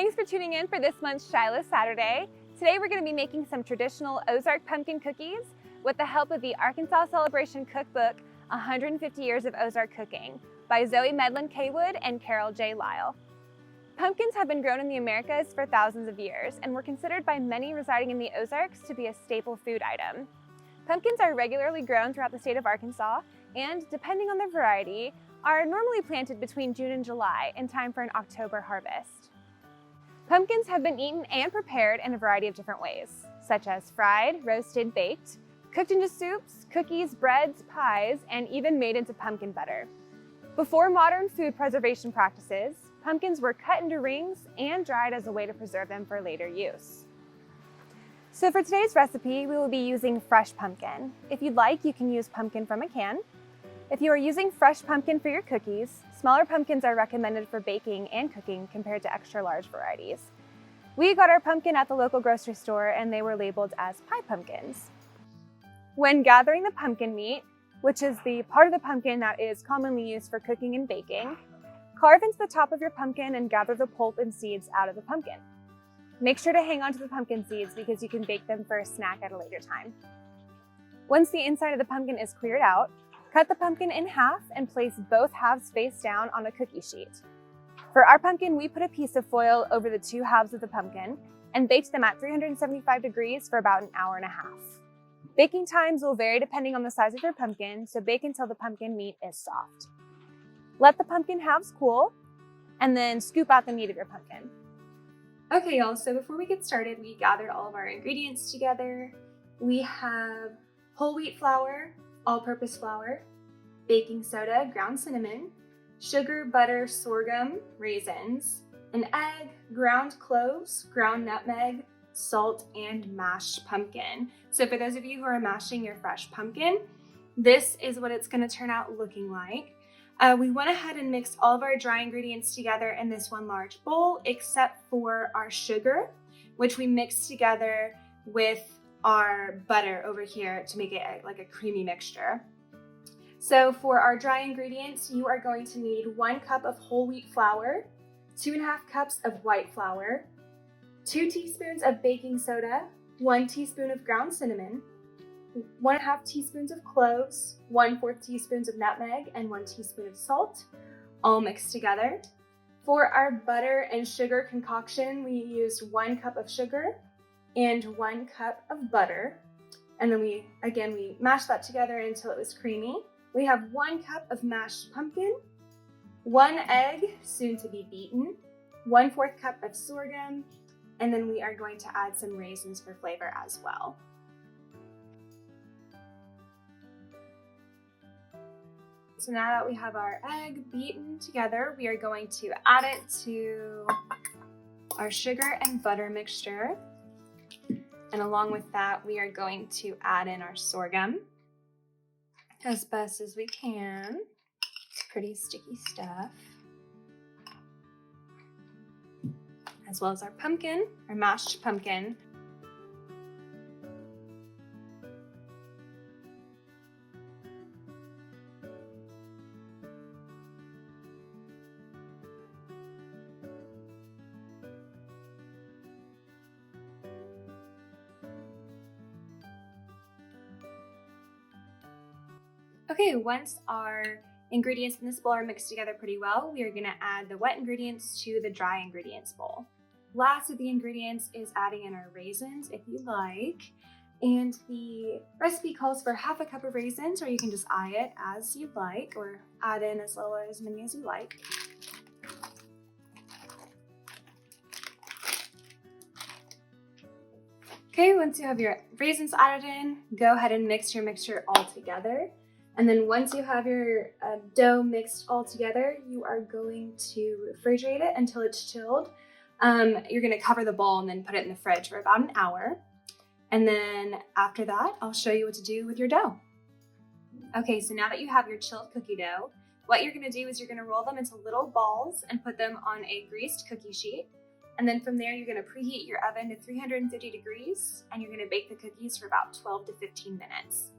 Thanks for tuning in for this month's Shiloh Saturday. Today we're going to be making some traditional Ozark pumpkin cookies with the help of the Arkansas Celebration Cookbook, 150 Years of Ozark Cooking by Zoe Medlin Kaywood and Carol J. Lyle. Pumpkins have been grown in the Americas for thousands of years and were considered by many residing in the Ozarks to be a staple food item. Pumpkins are regularly grown throughout the state of Arkansas and, depending on the variety, are normally planted between June and July in time for an October harvest. Pumpkins have been eaten and prepared in a variety of different ways, such as fried, roasted, baked, cooked into soups, cookies, breads, pies, and even made into pumpkin butter. Before modern food preservation practices, pumpkins were cut into rings and dried as a way to preserve them for later use. So for today's recipe, we will be using fresh pumpkin. If you'd like, you can use pumpkin from a can. If you are using fresh pumpkin for your cookies, smaller pumpkins are recommended for baking and cooking compared to extra large varieties. We got our pumpkin at the local grocery store and they were labeled as pie pumpkins. When gathering the pumpkin meat, which is the part of the pumpkin that is commonly used for cooking and baking, carve into the top of your pumpkin and gather the pulp and seeds out of the pumpkin. Make sure to hang on to the pumpkin seeds because you can bake them for a snack at a later time. Once the inside of the pumpkin is cleared out, cut the pumpkin in half and place both halves face down on a cookie sheet. For our pumpkin, we put a piece of foil over the two halves of the pumpkin and baked them at 375 degrees for about an hour and a half. Baking times will vary depending on the size of your pumpkin, so bake until the pumpkin meat is soft. Let the pumpkin halves cool and then scoop out the meat of your pumpkin. Okay, y'all, so before we get started, we gathered all of our ingredients together. We have whole wheat flour, all-purpose flour, baking soda, ground cinnamon, sugar, butter, sorghum, raisins, an egg, ground cloves, ground nutmeg, salt, and mashed pumpkin. So for those of you who are mashing your fresh pumpkin, this is what it's going to turn out looking like. We went ahead and mixed all of our dry ingredients together in this one large bowl, except for our sugar, which we mixed together with our butter over here to make it like a creamy mixture. So for our dry ingredients, you are going to need 1 cup of whole wheat flour, 2.5 cups of white flour, 2 teaspoons of baking soda, 1 teaspoon of ground cinnamon, 1.5 teaspoons of cloves, 1/4 teaspoons of nutmeg, and 1 teaspoon of salt, all mixed together. For our butter and sugar concoction, we used 1 cup of sugar and 1 cup of butter. And then we mashed that together until it was creamy. We have 1 cup of mashed pumpkin, 1 egg, soon to be beaten, 1/4 cup of sorghum, and then we are going to add some raisins for flavor as well. So now that we have our egg beaten together, we are going to add it to our sugar and butter mixture. And along with that, we are going to add in our sorghum as best as we can. It's pretty sticky stuff. As well as our pumpkin, our mashed pumpkin. Okay, once our ingredients in this bowl are mixed together pretty well, we are going to add the wet ingredients to the dry ingredients bowl. Last of the ingredients is adding in our raisins if you like. And the recipe calls for 1/2 cup of raisins, or you can just eye it as you like, or add in as little or as many as you like. Okay, once you have your raisins added in, go ahead and mix your mixture all together. And then once you have your dough mixed all together, you are going to refrigerate it until it's chilled. You're going to cover the bowl and then put it in the fridge for about an hour. And then after that, I'll show you what to do with your dough. Okay, so now that you have your chilled cookie dough, what you're going to do is you're going to roll them into little balls and put them on a greased cookie sheet. And then from there, you're going to preheat your oven to 350 degrees and you're going to bake the cookies for about 12 to 15 minutes.